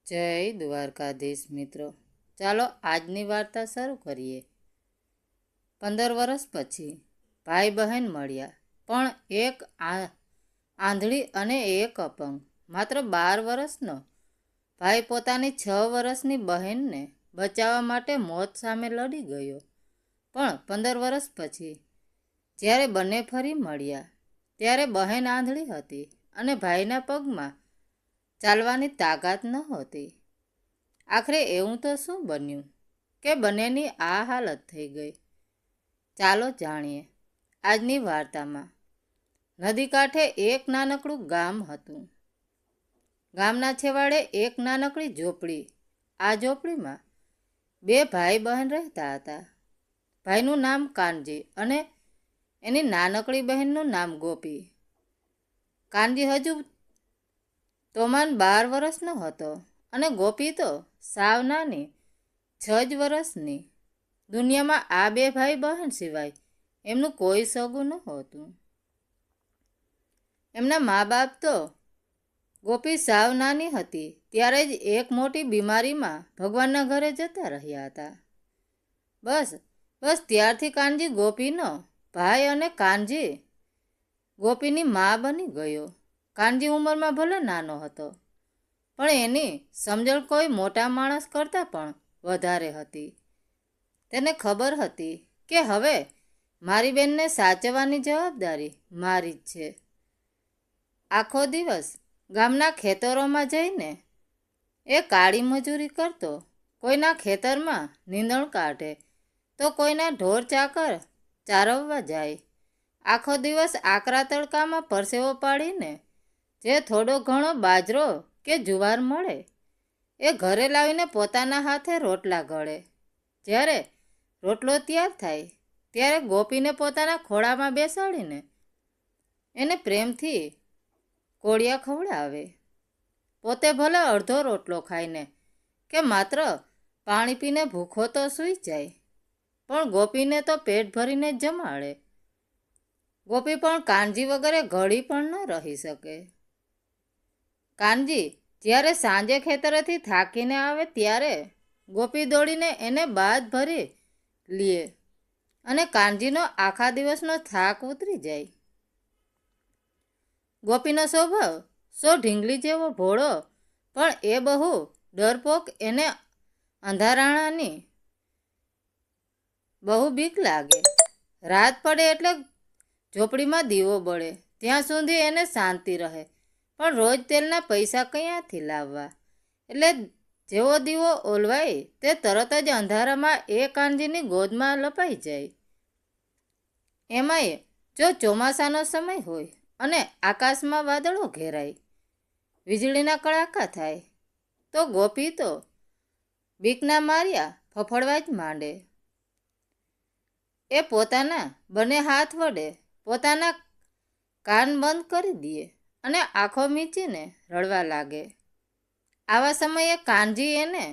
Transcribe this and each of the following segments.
જય દ્વારકાધીશ મિત્રો, ચાલો આજની વાર્તા શરૂ કરીએ। 15 વર્ષ પછી ભાઈ બહેન મળ્યા, પણ એક આંધળી અને એક અપંગ। માત્ર 12 વર્ષનો ભાઈ પોતાની 6 વર્ષની બહેનને બચાવવા માટે મોત સામે લડી ગયો, પણ 15 વર્ષ પછી જ્યારે બંને ફરી મળ્યા ત્યારે બહેન આંધળી હતી અને ભાઈના પગમાં ચાલવાની તાકાત નહોતી। આખરે એવું તો શું બન્યું કે બંનેની આ હાલત થઈ ગઈ? ચાલો જાણીએ આજની વાર્તામાં। નદી કાંઠે એક નાનકડું ગામ હતું। ગામના છેવાડે એક નાનકડી ઝૂંપડી। આ ઝૂંપડીમાં બે ભાઈ બહેન રહેતા હતા। ભાઈનું નામ કાનજી અને એની નાનકડી બહેનનું નામ ગોપી। કાનજી હજુ તોમાન 12 વર્ષનો હતો અને ગોપી તો સાવ નાની 6 જ વર્ષની। દુનિયામાં આ બે ભાઈ બહેન સિવાય એમનું કોઈ સગું નહોતું। એમના મા બાપ તો ગોપી સાવ નાની હતી ત્યારે જ એક મોટી બીમારીમાં ભગવાનના ઘરે જતા રહ્યા હતા। બસ ત્યારથી કાનજી ગોપીનો ભાઈ અને કાનજી ગોપીની મા બની ગયો। કાનજી ઉંમરમાં ભલે નાનો હતો, પણ એની સમજણ કોઈ મોટા માણસ કરતાં પણ વધારે હતી। તેને ખબર હતી કે હવે મારી બેનને સાચવવાની જવાબદારી મારી જ છે। આખો દિવસ ગામના ખેતરોમાં જઈને એ કાળી મજૂરી કરતો, કોઈના ખેતરમાં નીંદણ કાઢે તો કોઈના ઢોર ચાકર ચારવવા જાય। આખો દિવસ આકરા તડકામાં પરસેવો પાડીને જે થોડો ઘણો બાજરો કે જુવાર મળે એ ઘરે લાવીને પોતાના હાથે રોટલા ઘડે। જ્યારે રોટલો તૈયાર થાય ત્યારે ગોપીને પોતાના ખોળામાં બેસાડીને એને પ્રેમથી કોળિયા ખવડાવે। પોતે ભલે અડધો રોટલો ખાઈને કે માત્ર પાણી પીને ભૂખો તો સૂઈ જાય, પણ ગોપીને તો પેટ ભરીને જ જમાડે। ગોપી પણ કાનજી વગરે ઘડી પણ ન રહી શકે। કાનજી જ્યારે સાંજે ખેતરેથી થાકીને આવે ત્યારે ગોપી દોડીને એને બાદ ભરી લે અને કાનજીનો આખા દિવસનો થાક ઉતરી જાય। ગોપીનો સ્વભાવ ઢીંગલી જેવો ભોળો, પણ એ બહુ ડરપોક। એને અંધારાણાની બહુ બીક લાગે। રાત પડે એટલે ઝૂંપડીમાં દીવો બળે ત્યાં સુધી એને શાંતિ રહે, પણ રોજ તેલના પૈસા કયાંથી લાવવા? એટલે જેવો દીવો ઓલવાય તે તરત જ અંધારામાં એ કાનજીની ગોદમાં લપાઈ જાય। એમાંય જો ચોમાસાનો સમય હોય અને આકાશમાં વાદળો ઘેરાય, વીજળીના કડાકા થાય તો ગોપી તો બીકના માર્યા ફફડવા જ માંડે। એ પોતાના બંને હાથ વડે પોતાના કાન બંધ કરી દે અને આંખો મીચીને રડવા લાગે। આવા સમયે કાનજી એને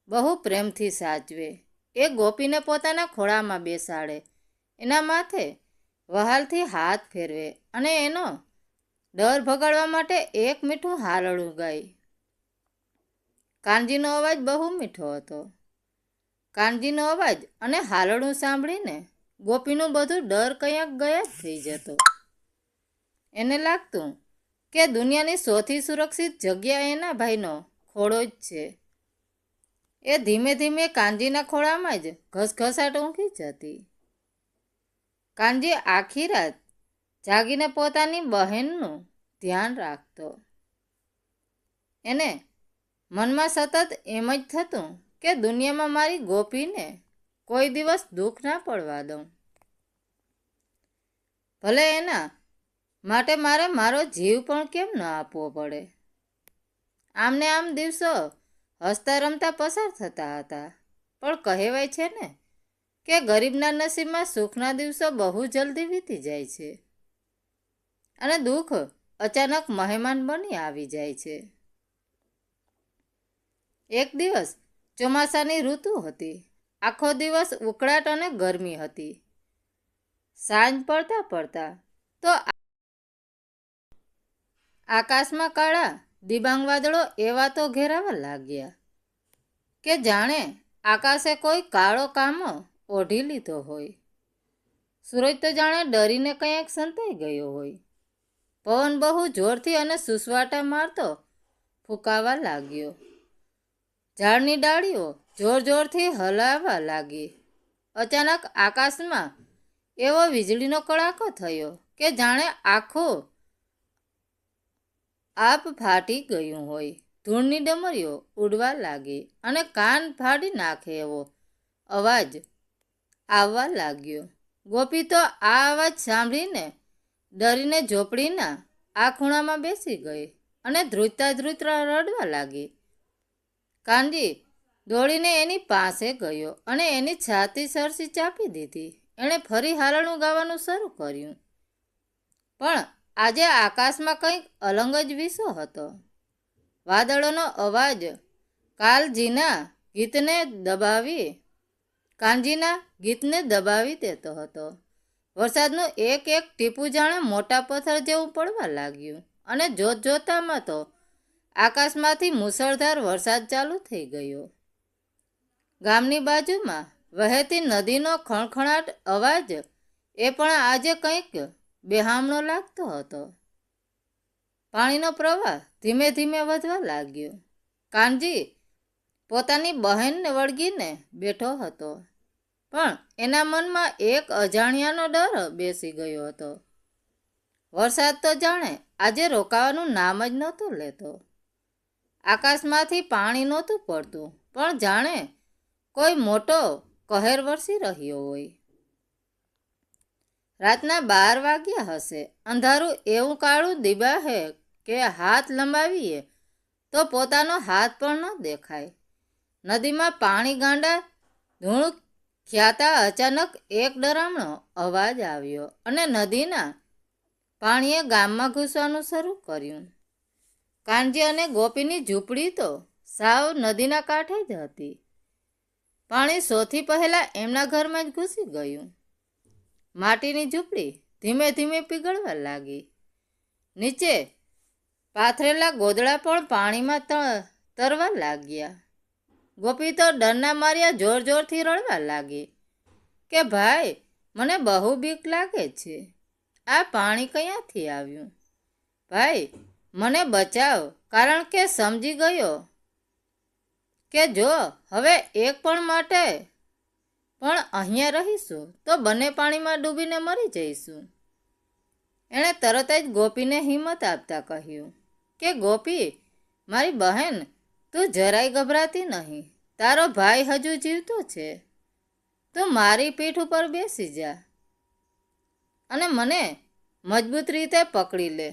બહુ પ્રેમથી સાચવે। એ ગોપીને પોતાના ખોળામાં બેસાડે, એના માથે વહાલથી હાથ ફેરવે અને એનો ડર ભગાડવા માટે એક મીઠું હાલરડું ગાય। કાનજીનો અવાજ બહુ મીઠો હતો। કાનજીનો અવાજ અને હાલરડું સાંભળીને ગોપીનું બધું ડર ક્યાંક ગાયબ થઈ જતો। એને લાગતું કે દુનિયાની સૌથી સુરક્ષિત જગ્યા એના ભાઈનો ખોળો જ છે। એ ધીમે ધીમે કાનજીના ખોળામાં જ ઘસઘસાટ ઊંઘી જતી। કાનજી આખી રાત જાગીને પોતાની બહેનનું ધ્યાન રાખતો। એને મનમાં સતત એમ જ થતું કે દુનિયામાં મારી ગોપીને કોઈ દિવસ દુઃખ ના પડવા દઉં, ભલે એના માટે મારે મારો જીવ પણ કેમ ન આપવો પડે। આમને આમ દિવસો હસતા રમતા પસાર થતા હતા, પણ કહેવાય છે ને કે ગરીબના નસીબમાં સુખના દિવસો બહુ જલ્દી વીતી જાય છે અને દુઃખ અચાનક મહેમાન બની આવી જાય છે। એક દિવસ ચોમાસાની ઋતુ હતી। આખો દિવસ ઉકળાટ અને ગરમી હતી। સાંજ પડતા તો આકાશમાં કાળા દિબાંગ વાદળો એવા તો ઘેરાવા લાગ્યા કે જાણે આકાશે કોઈ કાળો કામો ઓઢી લીધો હોય. સૂરજ તો જાણે ડરીને કંઈક સંતાઈ ગયો હોય. પવન બહુ જોરથી અને સુસવાટા મારતો ફૂંકાવા લાગ્યો. ઝાડની ડાળીઓ જોર જોરથી હલાવવા લાગી. અચાનક આકાશમાં એવો વીજળીનો કડાકો થયો કે જાણે આખું આપ ફાટી ગયું હોય. ધૂળની ડમરીઓ ઉડવા લાગી અને કાન ફાડી નાખે એવો અવાજ આવવા લાગ્યો. ગોપી તો આ અવાજ સાંભળીને ડરીને ઝોપડીના આ ખૂણામાં બેસી ગઈ અને ધ્રુજતા ધ્રુજતા રડવા લાગી. કાનજી દોડીને એની પાસે ગયો અને એની છાતી સરસી ચાપી દીધી. એણે ફરી હારણું ગાવાનું શરૂ કર્યું. પણ આજે આકાશમાં કંઈક અલંગ જ વિષો હતો. વાદળોનો અવાજ કાનજીના ગીતને દબાવી દેતો હતો. વરસાદનું એક એક ટીપું જાણે મોટા પથ્થર જેવું પડવા લાગ્યું અને જોતજોતામાં તો આકાશમાંથી મુશળધાર વરસાદ ચાલુ થઈ ગયો. ગામની બાજુમાં વહેતી નદીનો ખણખણાટ અવાજ એ પણ આજે કંઈક બેહામણો લાગતો હતો. પાણીનો પ્રવાહ ધીમે ધીમે વધવા લાગ્યો. કાનજી પોતાની બહેનને વળગીને બેઠો હતો, પણ એના મનમાં એક અજાણ્યાનો ડર બેસી ગયો હતો. વરસાદ તો જાણે આજે રોકાવાનું નામ જ નહોતો લેતો. આકાશમાંથી પાણી નહોતું પડતું, પણ જાણે કોઈ મોટો કહેર વરસી રહ્યો હોય. રાતના 12 વાગ્યા હશે. અંધારું એવું કાળું દિબાહે કે હાથ લંબાવીએ તો પોતાનો હાથ પણ ન દેખાય. નદીમાં પાણી ગાંડા ધૂળ ખ્યાતા અચાનક એક ડરામણો અવાજ આવ્યો અને નદીના પાણીએ ગામમાં ઘૂસવાનું શરૂ કર્યું. કાનજી અને ગોપીની ઝૂંપડી તો સાવ નદીના કાંઠે જ હતી. પાણી સૌથી પહેલાં એમના ઘરમાં જ ઘૂસી ગયું. માટીની ઝૂંપડી ધીમે ધીમે પીગળવા લાગી. નીચે પાથરેલા ગોદડા પણ પાણીમાં તરવા લાગ્યા. ગોપી તો ડરના માર્યા જોર જોરથી રડવા લાગી કે ભાઈ, મને બહુ બીક લાગે છે. આ પાણી ક્યાંથી આવ્યું? ભાઈ, મને બચાવ, કારણ કે સમજી ગયો કે જો હવે એક પણ માટે પણ અહીંયા રહીશું તો બંને પાણીમાં ડૂબીને મરી જઈશું. એણે તરત જ ગોપીને હિંમત આપતા કહ્યું કે ગોપી, મારી બહેન, તું જરાય ગભરાતી નહીં. તારો ભાઈ હજુ જીવતો છે. તું મારી પીઠ ઉપર બેસી જા અને મને મજબૂત રીતે પકડી લે.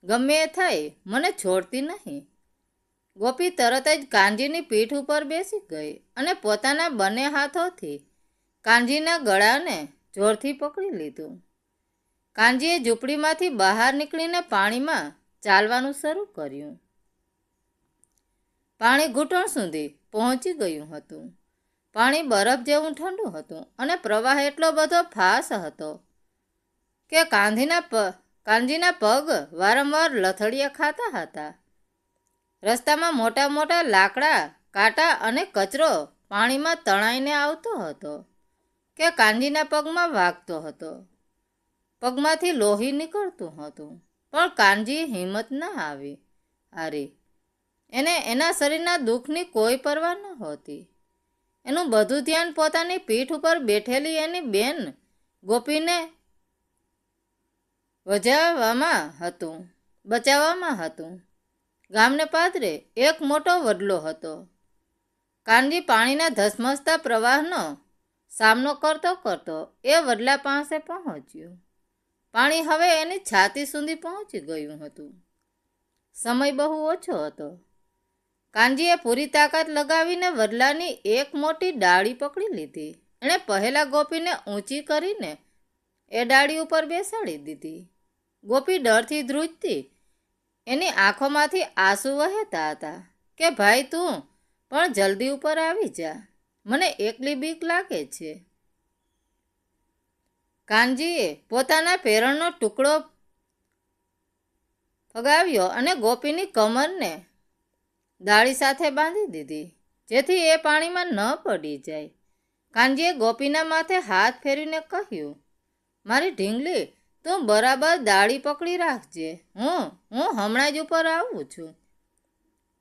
ગમે એ થાય, મને છોડતી નહીં. ગોપી તરત જ કાનજીની પીઠ ઉપર બેસી ગઈ અને પોતાના બંને હાથોથી કાનજીના ગળાને જોરથી પકડી લીધું. કાનજીએ ઝૂંપડીમાંથી બહાર નીકળીને પાણીમાં ચાલવાનું શરૂ કર્યું. પાણી ઘૂંટણ સુધી પહોંચી ગયું હતું. પાણી બરફ જેવું ઠંડુ હતું અને પ્રવાહ એટલો બધો ફાસ્ટ હતો કે કાનજીના પગ વારંવાર લથડિયા ખાતા હતા. રસ્તામાં મોટા મોટા લાકડા, કાંટા અને કચરો પાણીમાં તણાઈને આવતો હતો કે કાનજીના પગમાં વાગતો હતો. પગમાંથી લોહી નીકળતું હતું, પણ કાનજી હિંમત ના હારી. એને એના શરીરના દુઃખની કોઈ પરવા નહોતી. એનું બધું ધ્યાન પોતાની પીઠ ઉપર બેઠેલી એની બેન ગોપીને બચાવવામાં હતું. ગામને પાદરે એક મોટો વડલો હતો. કાનજી પાણીના ધસમસતા પ્રવાહનો સામનો કરતો કરતો એ વડલા પાસે પહોંચ્યો. પાણી હવે એની છાતી સુધી પહોંચી ગયું હતું. સમય બહુ ઓછો હતો. કાનજીએ પૂરી તાકાત લગાવીને વડલાની એક મોટી ડાળી પકડી લીધી. એણે પહેલા ગોપીને ઊંચી કરીને એ ડાળી ઉપર બેસાડી દીધી. ગોપી ડરથી ધ્રુજતી, એની આંખોમાંથી આંસુ વહેતા હતા કે ભાઈ, તું પણ જલ્દી ઉપર આવી જા, મને એકલી બીક લાગે છે. કાનજીએ પોતાના પેરણનો ટુકડો ફગાવ્યો અને ગોપીની કમરને દાળી સાથે બાંધી દીધી, જેથી એ પાણીમાં ન પડી જાય. કાનજીએ ગોપીના માથે હાથ ફેરવીને કહ્યું, મારી ઢીંગલી, તું બરાબર દાળી પકડી રાખજે. હું હમણાં જ ઉપર આવું છું.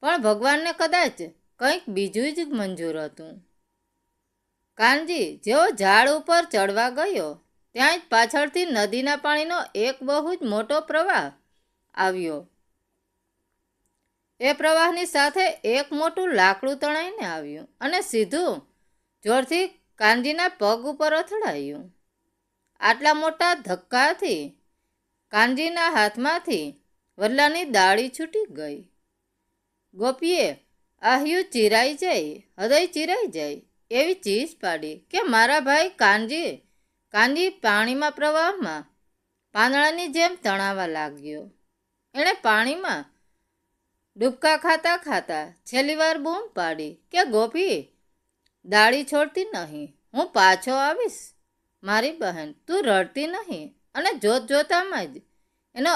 પણ ભગવાનને કદાચ કંઈક બીજું જ મંજૂર હતું. કાનજી જેવો ઝાડ ઉપર ચડવા ગયો, ત્યાં જ પાછળથી નદીના પાણીનો એક બહુ જ મોટો પ્રવાહ આવ્યો. એ પ્રવાહની સાથે એક મોટું લાકડું તણાઈને આવ્યું અને સીધું જોરથી કાનજીના પગ ઉપર અથડાયું. આટલા મોટા ધક્કાથી કાનજીના હાથમાંથી વડલાની દાળી છૂટી ગઈ. ગોપીએ આહ્યું ચીરાઈ જાય, હૃદય ચીરાઈ જાય એવી ચીસ પાડી કે મારા ભાઈ કાનજી પાણીમાં પ્રવાહમાં પાંદડાની જેમ તણાવા લાગ્યો. એણે પાણીમાં ડૂબકા ખાતા ખાતા છેલ્લી વાર બૂમ પાડી કે ગોપી, દાળી છોડતી નહીં, હું પાછો આવીશ. મારી બહેન, તું રડતી નહીં. અને જોતામાં જ એનો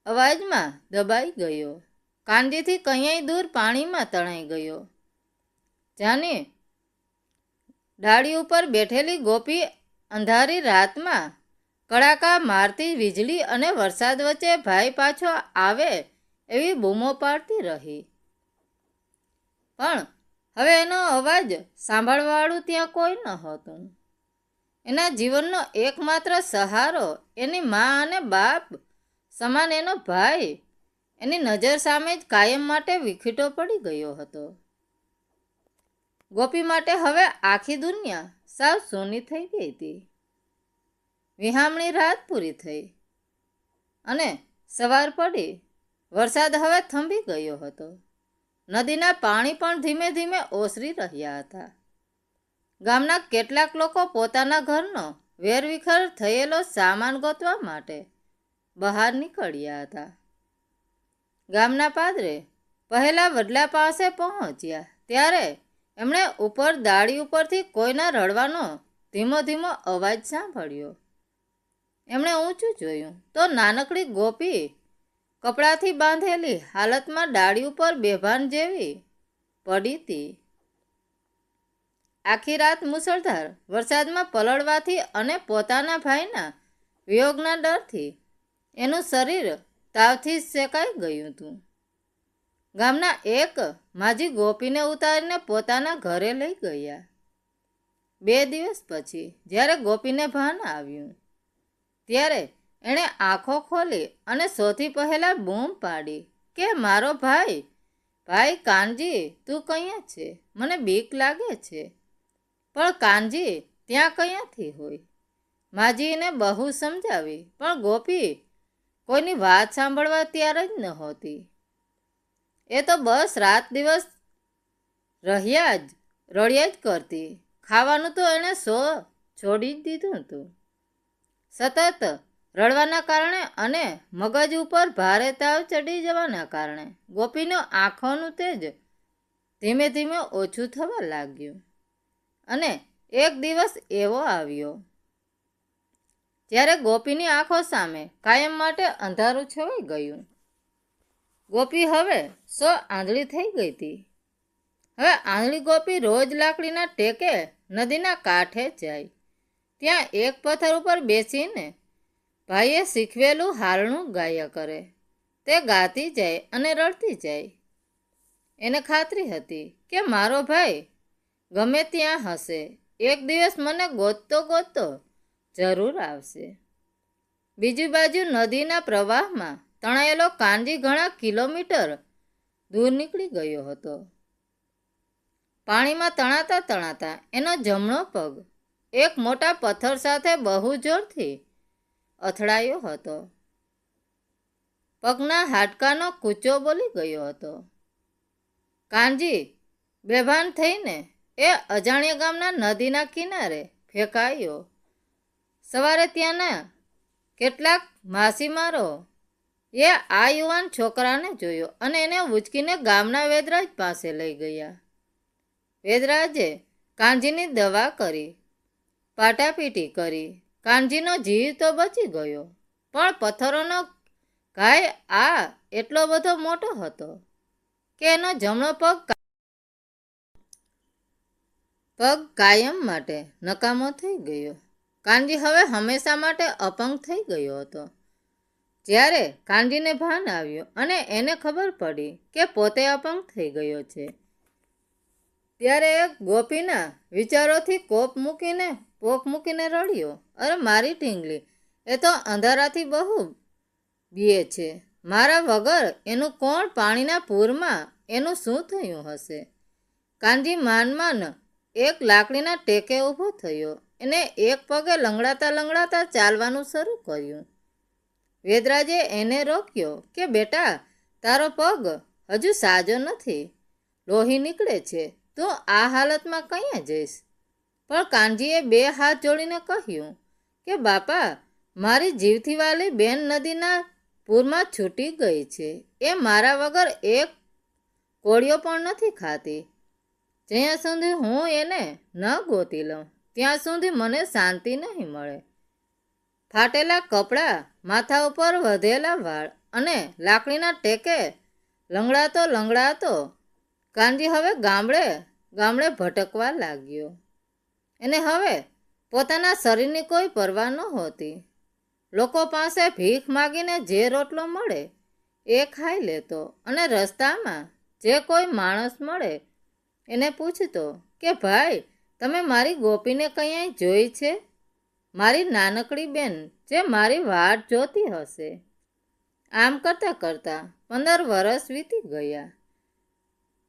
અવાજમાં દબાઈ ગયો. કાનજીથી કંઈ દૂર પાણીમાં તણાઈ ગયો. જાને ડાળી ઉપર બેઠેલી ગોપી અંધારી રાતમાં કડાકા મારતી વીજળી અને વરસાદ વચ્ચે ભાઈ પાછો આવે એવી બૂમો પાડતી રહી. પણ હવે એનો અવાજ સાંભળવાવાળું ત્યાં કોઈ ન હતું. એના જીવનનો એકમાત્ર સહારો એની મા અને બાપ સમાન એનો ભાઈ એની નજર સામે જ કાયમ માટે વિખીટો પડી ગયો હતો. ગોપી માટે હવે આખી દુનિયા સાવ સૂની થઈ ગઈ હતી. વિહામણી રાત પૂરી થઈ અને સવાર પડી. વરસાદ હવે થંભી ગયો હતો. નદીના પાણી પણ ધીમે ધીમે ઓસરી રહ્યા હતા. ગામના કેટલાક લોકો પોતાના ઘરનો વેરવિખેર થયેલો સામાન ગોતવા માટે બહાર નીકળ્યા હતા. ગામના પાદરે પહેલા વડલા પાસે પહોંચ્યા ત્યારે એમણે ઉપર દાળી ઉપરથી કોઈના રડવાનો ધીમો ધીમો અવાજ સાંભળ્યો. એમણે ઊંચું જોયું તો નાનકડી ગોપી કપડાથી બાંધેલી હાલતમાં ડાળી ઉપર બેભાન જેવી પડી હતી. આખી રાત મુસળધાર વરસાદમાં પલળવાથી અને પોતાના ભાઈના વિયોગના ડરથી એનું શરીર તાવથી શેકાઈ ગયું હતું. ગામના એક માજી ગોપીને ઉતારીને પોતાના ઘરે લઈ ગયા. 2 દિવસ પછી જ્યારે ગોપીને ભાન આવ્યું ત્યારે એણે આંખો ખોલી અને સૌથી પહેલા બૂમ પાડી કે મારો ભાઈ કાનજી, તું કયાં છે? મને બીક લાગે છે. પણ કાનજી ત્યાં કયાંથી હોય? માજીને બહુ સમજાવી પણ ગોપી કોઈની વાત સાંભળવા તૈયાર જ નહોતી. એ તો બસ રાત દિવસ રડ્યા જ કરતી. ખાવાનું તો એણે છોડી જ દીધું હતું. સતત રડવાના કારણે અને મગજ ઉપર ભારે તાવ ચડી જવાના કારણે ગોપીનો આંખોનું તેજ ધીમે ધીમે ઓછું થવા લાગ્યું. અને એક દિવસ એવો આવ્યો જ્યારે ગોપીની આંખો સામે કાયમ માટે અંધારું છવાઈ ગયું. ગોપી હવે આંધળી થઈ ગઈ હતી. હવે આંધળી ગોપી રોજ લાકડીના ટેકે નદીના કાંઠે જાય. ત્યાં એક પથ્થર ઉપર બેસીને ભાઈએ શીખવેલું હારણું ગાયા કરે. તે ગાતી જાય અને રડતી જાય. એને ખાતરી હતી કે મારો ભાઈ ગમે ત્યાં હશે, એક દિવસ મને ગોતતો જરૂર આવશે. બીજી બાજુ નદીના પ્રવાહમાં તણાયેલો કાનજી ઘણા કિલોમીટર દૂર નીકળી ગયો હતો. પાણીમાં તણાતા એનો જમણો પગ એક મોટા પથ્થર સાથે બહુ જોરથી અથડાયો હતો. પગના હાડકાનો કૂચો બોલી ગયો હતો. કાનજી બેભાન થઈને એ અજાણ્યા ગામના નદીના કિનારે ફેંકાયો. સવારે ત્યાંના કેટલાક માછીમારો એ આ યુવાન છોકરાને જોયો અને એને ઉંચકીને ગામના વેદરાજ પાસે લઈ ગયા. વેદરાજે કાનજીની દવા કરી, પાટાપીટી કરી. કાનજીનો જીવ તો બચી ગયો, પણ પથ્થરોનો ઘાય આ એટલો બધો મોટો હતો કે એનો જમણો પગ કાયમ માટે નકામો થઈ ગયો. કાનજી હવે હંમેશા માટે અપંગ થઈ ગયો હતો. જ્યારે કાનજીને ભાન આવ્યું અને એને ખબર પડી કે પોતે અપંગ થઈ ગયો છે, ત્યારે એક ગોપીના વિચારોથી પોક મૂકીને રડ્યો, અરે મારી ઢીંગલી, એ તો અંધારાથી બહુ બીએ છે. મારા વગર એનું કોણ પાણીના પૂરમાં એનું શું થયું હશે? કાનજી માંડ એક લાકડીના ટેકે ઊભો થયો. એને એક પગે લંગડાતા ચાલવાનું શરૂ કર્યું. વેદરાજે એને રોક્યો કે બેટા, તારો પગ હજુ સાજો નથી, લોહી નીકળે છે, તું આ હાલતમાં ક્યાં જઈશ? પણ કાનજીએ 2 હાથ જોડીને કહ્યું કે બાપા, મારી જીવથી વાલી બેન નદીના પૂરમાં છૂટી ગઈ છે. એ મારા વગર એક કોળિયો પણ નથી ખાતી. જ્યાં સુધી હું એને ન ગોતી લઉં ત્યાં સુધી મને શાંતિ નહીં મળે. ફાટેલા કપડાં, માથા ઉપર વધેલા વાળ અને લાકડીના ટેકે લંગડાતો કાનજી હવે ગામડે ભટકવા લાગ્યો. એને હવે પોતાના શરીરની કોઈ પરવા નહોતી. લોકો પાસે ભીખ માગીને જે રોટલો મળે એ ખાઈ લેતો અને રસ્તામાં જે કોઈ માણસ મળે એને પૂછતો કે ભાઈ, તમે મારી ગોપીને ક્યાંય જોઈ છે? મારી નાનકડી બેન જે મારી વાટ જોતી હશે. આમ કરતાં 15 વર્ષ વીતી ગયા.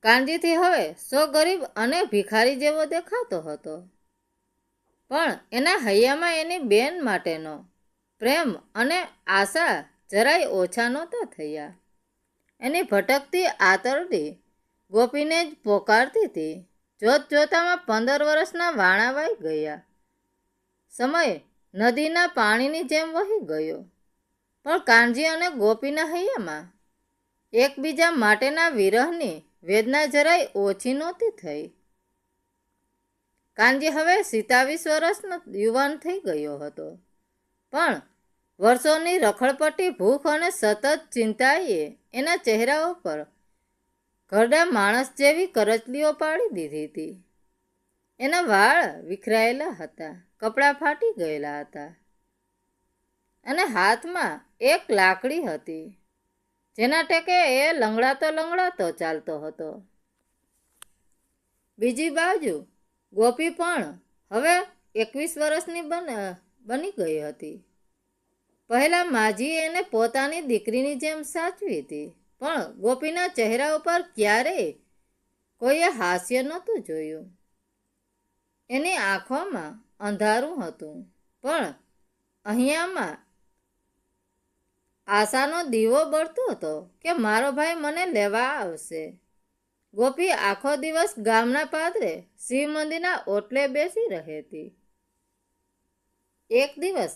કાનજીથી હવે ગરીબ અને ભિખારી જેવો દેખાતો હતો, પણ એના હૈયામાં એની બેન માટેનો પ્રેમ અને આશા જરાય ઓછા નહોતા થયા. એની ભટકતી આતરડી ગોપીને જ પોકારતી હતી. જોતામાં 15 વર્ષના વાણા વાઈ ગયા. સમય નદીના પાણીની જેમ વહી ગયો, પણ કાનજી અને ગોપીના હૈયામાં એકબીજા માટેના વિરહની વેદના જરાય ઓછી નહોતી થઈ. કાનજી હવે 27 વર્ષનો યુવાન થઈ ગયો હતો, પણ વર્ષોની રખડપટ્ટી, ભૂખ અને સતત ચિંતાએ એના ચહેરા ઉપર ઘરડા માણસ જેવી કરચલીઓ પાડી દીધી હતી. એના વાળ વિખરાયેલા હતા, કપડાં ફાટી ગયેલા હતા અને હાથમાં એક લાકડી હતી જેના ટેકે એ લંગડાતો ચાલતો હતો. બીજી બાજુ ગોપી પણ હવે 21 વર્ષની બની ગઈ હતી. પહેલા માજીએ એને પોતાની દીકરીની જેમ સાચવી હતી, પણ ગોપીના ચહેરા ઉપર ક્યારેય કોઈએ હાસ્ય નહોતું જોયું. એની આંખોમાં અંધારું હતું, પણ અહીંયામાં આશાનો દીવો બળતો હતો કે મારો ભાઈ મને લેવા આવશે. ગોપી આખો દિવસ ગામના પાદરે શિવ મંદિરના ઓટલે બેસી રહી હતી. એક દિવસ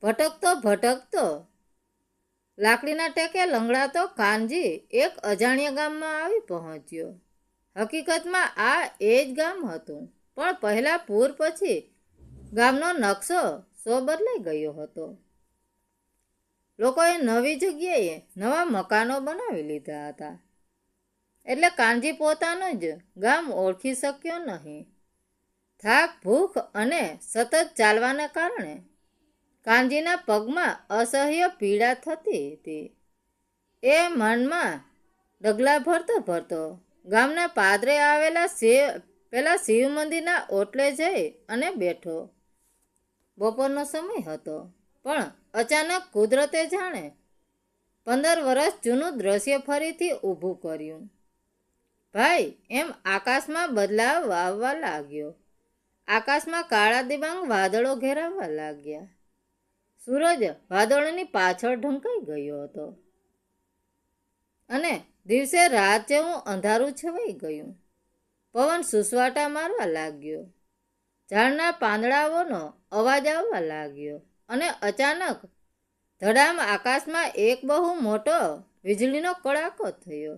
ભટકતો લાકડીના ટેકે લંગડાતો કાનજી એક અજાણ્યા ગામમાં આવી પહોંચ્યો. હકીકતમાં આ એ જ ગામ હતું, પણ પહેલા પૂર પછી ગામનો નકશો બદલાઈ ગયો હતો. લોકોએ નવી જગ્યાએ નવા મકાનો બનાવી લીધા હતા, એટલે કાનજી પોતાનું જ ગામ ઓળખી શક્યો નહીં. થાક, ભૂખ અને સતત ચાલવાના કારણે કાનજીના પગમાં અસહ્ય પીડા થતી હતી. એ મનમાં ડગલા ભરતો ગામના પાદરે આવેલા પેલા શિવ મંદિરના ઓટલે જઈ અને બેઠો. બપોરનો સમય હતો, પણ અચાનક કુદરતે જાણે 15 વર્ષ જૂનું દ્રશ્ય ફરીથી ઊભું કર્યું. ભાઈ, એમ આકાશમાં બદલાવ આવવા લાગ્યો. આકાશમાં કાળા દિબાંગ વાદળો ઘેરાવા લાગ્યા. સૂરજ વાદળોની પાછળ ઢંકાઈ ગયો હતો અને દિવસે રાત જેવું અંધારું છવાઈ ગયું. પવન સુસવાટા મારવા લાગ્યો, ઝાડના પાંદડાઓનો અવાજ આવવા લાગ્યો અને અચાનક ધડામ આકાશમાં એક બહુ મોટો વીજળીનો કડાકો થયો.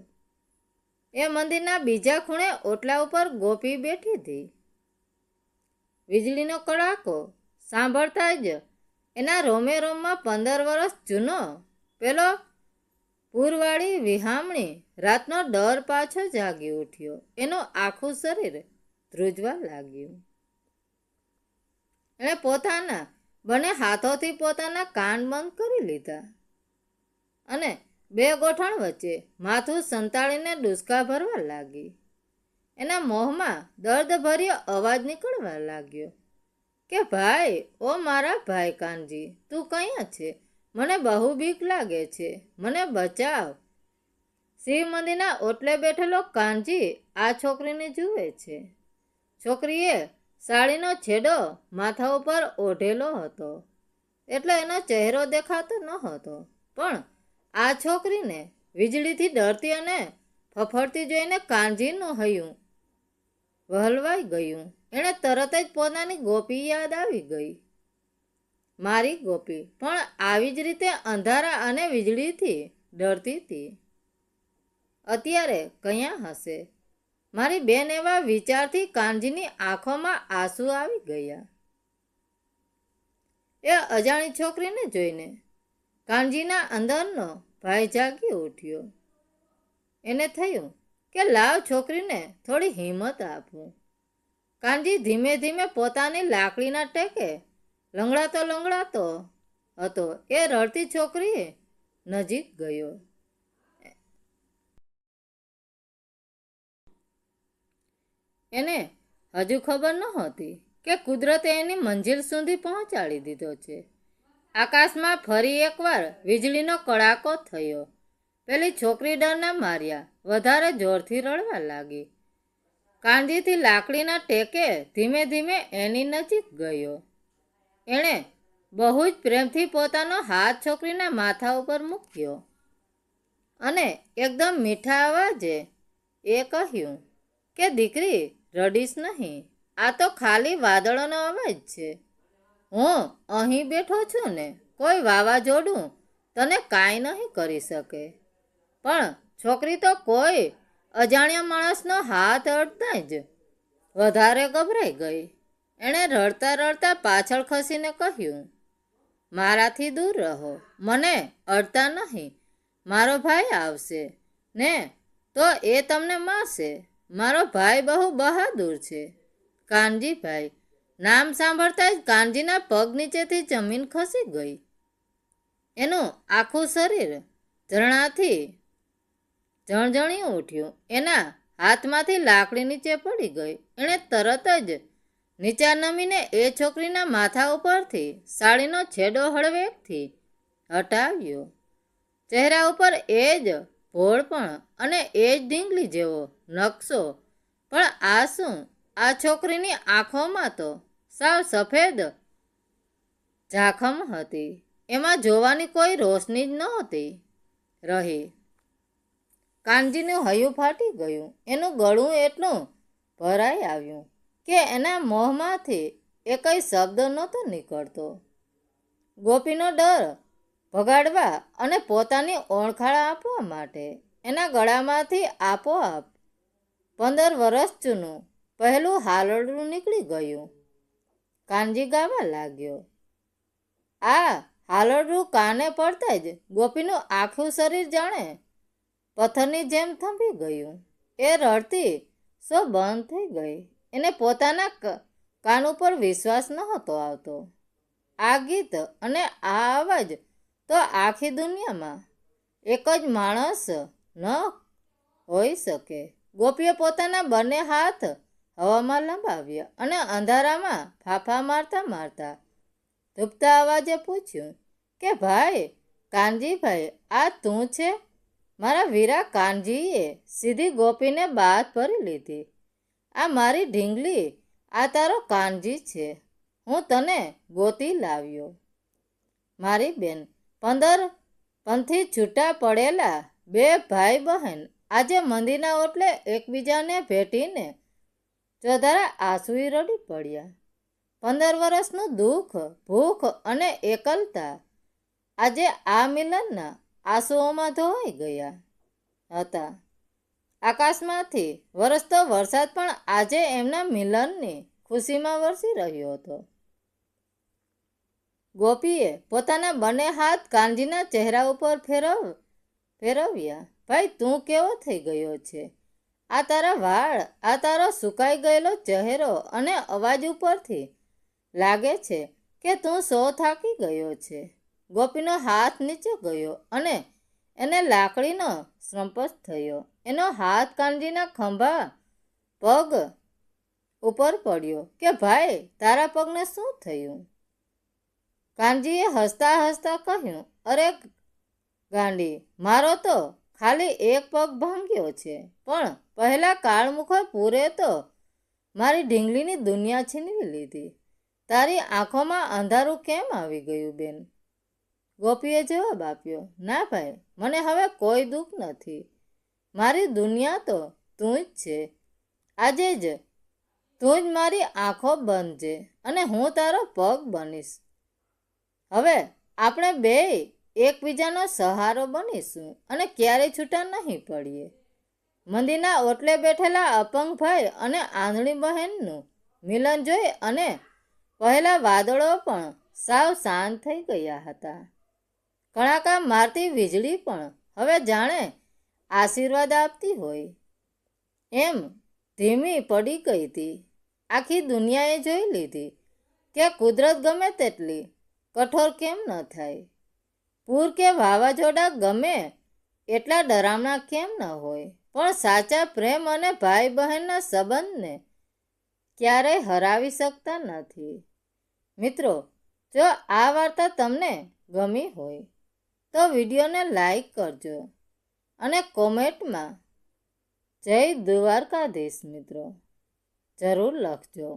એ મંદિરના બીજા ખૂણે ઓટલા ઉપર ગોપી બેઠી હતી. વીજળીનો કડાકો સાંભળતા જ એના રોમે રોમમાં 15 વર્ષ જૂનો પેલો પૂરવાળી વિહામણી રાતનો ડર પાછો જાગી ઉઠ્યો. એનું આખું શરીર ધ્રુજવા લાગ્યું. એણે પોતાના બંને હાથોથી પોતાના કાન બંધ કરી લીધા અને બે ગોઠણ વચ્ચે માથું સંતાડીને ડૂસકા ભરવા લાગી. એના મોંમાં દર્દભર્યો અવાજ નીકળવા લાગ્યો કે ભાઈ, ઓ મારા ભાઈ કાનજી, તું ક્યાં છે? મને બહુ બીક લાગે છે, મને બચાવ. શિવ મંદિરના ઓટલે બેઠેલો કાનજી આ છોકરીને જુએ છે. છોકરીએ સાડીનો છેડો માથા ઉપર ઓઢેલો હતો એટલે એનો ચહેરો દેખાતો ન હતો, પણ આ છોકરીને વીજળીથી ડરતી અને ફફડતી જોઈને કાનજીનું હૈયું વહલવાઈ ગયું. એણે તરત જ પોતાની ગોપી યાદ આવી ગઈ. મારી ગોપી પણ આવી જ રીતે અંધારા અને વીજળીથી ડરતી હતી. અત્યારે ક્યાં હશે? મારી બેન એવા વિચારથી કાનજીની આંખોમાં આંસુ આવી ગયા. એ અજાણી છોકરીને જોઈને કાનજીના અંદરનો ભય જાગી ઉઠ્યો. એને થયું કે લાવ છોકરીને થોડી હિંમત આપું. કાનજી ધીમે ધીમે પોતાની લાકડીના ટેકે લંગડાતો હતો. એ રડતી છોકરી નજીક ગયો. એને હજુ ખબર નહોતી કે કુદરતે એની મંજિલ સુધી પહોંચાડી દીધો છે. આકાશમાં ફરી એકવાર વીજળીનો કડાકો થયો. પેલી છોકરી ડરના માર્યા વધારે જોરથી રડવા લાગી. કાનજીથી લાકડીના ટેકે ધીમે ધીમે એની નજીક ગયો. એણે બહુ જ પ્રેમથી પોતાનો હાથ છોકરીના માથા ઉપર મૂક્યો અને એકદમ મીઠા અવાજે એ કહ્યું કે દીકરી, રડીશ નહીં. આ તો ખાલી વાદળોનો અવાજ છે. હું અહીં બેઠો છું ને, કોઈ વાવાઝોડું તને કાંઈ નહીં કરી શકે. પણ છોકરી તો કોઈ અજાણ્યા માણસનો હાથ અડતા જ વધારે ગભરાઈ ગઈ. એણે રડતા રડતા પાછળ ખસીને કહ્યું, મારાથી દૂર રહો, મને અડતા નહીં. મારો ભાઈ આવશે ને તો એ તમને મારશે. મારો ભાઈ બહુ બહાદુર છે. કાનજીભાઈ નામ સાંભળતા જ કાનજીના પગ નીચેથી જમીન ખસી ગઈ. એનું આખું શરીર ઝરણાથી ઝણઝણી ઉઠ્યું. એના હાથમાંથી લાકડી નીચે પડી ગઈ. એણે તરત જ નીચા નમીને એ છોકરીના માથા ઉપરથી સાડીનો છેડો હળવેકથી હટાવ્યો. ચહેરા ઉપર એ જ ભોળપણ અને એ જ ઢીંગલી જેવો નકશો. પણ આ શું? આ છોકરીની આંખોમાં તો સાવ સફેદ ઝાખમ હતી. એમાં જોવાની કોઈ રોશની જ નહોતી રહી. કાનજીનું હૈયું ફાટી ગયું. એનું ગળું એટલું ભરાઈ આવ્યું કે એના મોંમાંથી એકય શબ્દ નહોતો નીકળતો. ગોપીનો ડર ભગાડવા અને પોતાની ઓળખાણ આપવા માટે એના ગળામાંથી આપોઆપ 15 વર્ષ જૂનું પહેલું હાલરડું નીકળી ગયું. કાનજી ગાવા લાગ્યો. આ હાલરડું કાને પડતા જ ગોપીનું આખું શરીર જાણે પથ્થરની જેમ થંભી ગયું. એ રડતી સો બંધ થઈ ગઈ. એને પોતાના કાન ઉપર વિશ્વાસ નહોતો આવતો. આ ગીત અને આ અવાજ તો આખી દુનિયામાં એક જ માણસ ન હોઈ શકે. ગોપીએ પોતાના બંને હાથ હવામાં લંબાવ્યા અને અંધારામાં ફાંફા મારતા મારતા ધૂપતા અવાજે પૂછ્યું કે ભાઈ કાનજીભાઈ, આ તું છે? મારા વીરા કાનજીએ સીધી ગોપીને બાથ ભરી લીધી. આ મારી ઢીંગલી, આ તારો કાનજી છે. હું તને ગોતી લાવ્યો. મારી બેન, 15 પંથી છૂટા પડેલા બે ભાઈ બહેન આજે મંદિરના ઓટલે એકબીજાને ભેટીને ચોધારા આંસુએ રડી પડ્યા. 15 વર્ષનું દુઃખ, ભૂખ અને એકલતા આજે આ મિલનના આંસુઓમાં ધોવાઈ ગયા હતા. આકાશમાંથી વરસતો વરસાદ પણ આજે એમના મિલનની ખુશીમાં વરસી રહ્યો હતો. ગોપીએ પોતાના બંને હાથ કાનજીના ચહેરા ઉપર ફેરવ્યા. ભાઈ, તું કેવો થઈ ગયો છે? આ તારા વાળ, આ તારો સુકાઈ ગયેલો ચહેરો અને અવાજ ઉપરથી લાગે છે કે તું સો થાકી ગયો છે. ગોપીનો હાથ નીચે ગયો અને એને લાકડીનો સ્પર્શ થયો. એનો હાથ કાનજીના ખંભા પગ ઉપર પડ્યો કે ભાઈ, તારા પગને શું થયું? કાનજીએ હસતા હસતા કહ્યું, અરે ગાંડી, મારો તો ખાલી એક પગ ભાંગ્યો છે, પણ પહેલા કાળમુખો પૂરે તો મારી ઢીંગલીની દુનિયા છીનવી લીધી. તારી આંખોમાં અંધારું કેમ આવી ગયું બેન? ગોપીએ જવાબ આપ્યો, ના ભાઈ, મને હવે કોઈ દુઃખ નથી. મારી દુનિયા તો તું જ છે. આજે જ તું જ મારી આંખો બનજે અને હું તારો પગ બનીશ. હવે આપણે બે એકબીજાનો સહારો બનીશું અને ક્યારેય છૂટા નહીં પડીએ. મંદિરના ઓટલે બેઠેલા અપંગ ભાઈ અને આંધળી બહેનનું મિલન જોઈ અને પહેલા વાદળો પણ સાવ શાંત થઈ ગયા હતા. કડાકા મારતી વીજળી પણ હવે જાણે આશીર્વાદ આપતી હોય એમ ધીમી પડી ગઈ હતી. આખી દુનિયાએ જોઈ લીધી કે કુદરત ગમે તેટલી કઠોર કેમ ન થાય. પૂર કે વાવાઝોડા ગમે એટલા ડરામણા કેમ ન હોય, પણ સાચા પ્રેમ અને ભાઈ બહેનના સંબંધને ક્યારેય હરાવી શકતા નથી. મિત્રો, જો આ વાર્તા તમને ગમી હોય તો વિડીયોને લાઈક કરજો અને કોમેન્ટમાં જય દ્વારકાધીશ મિત્રો જરૂર લખજો.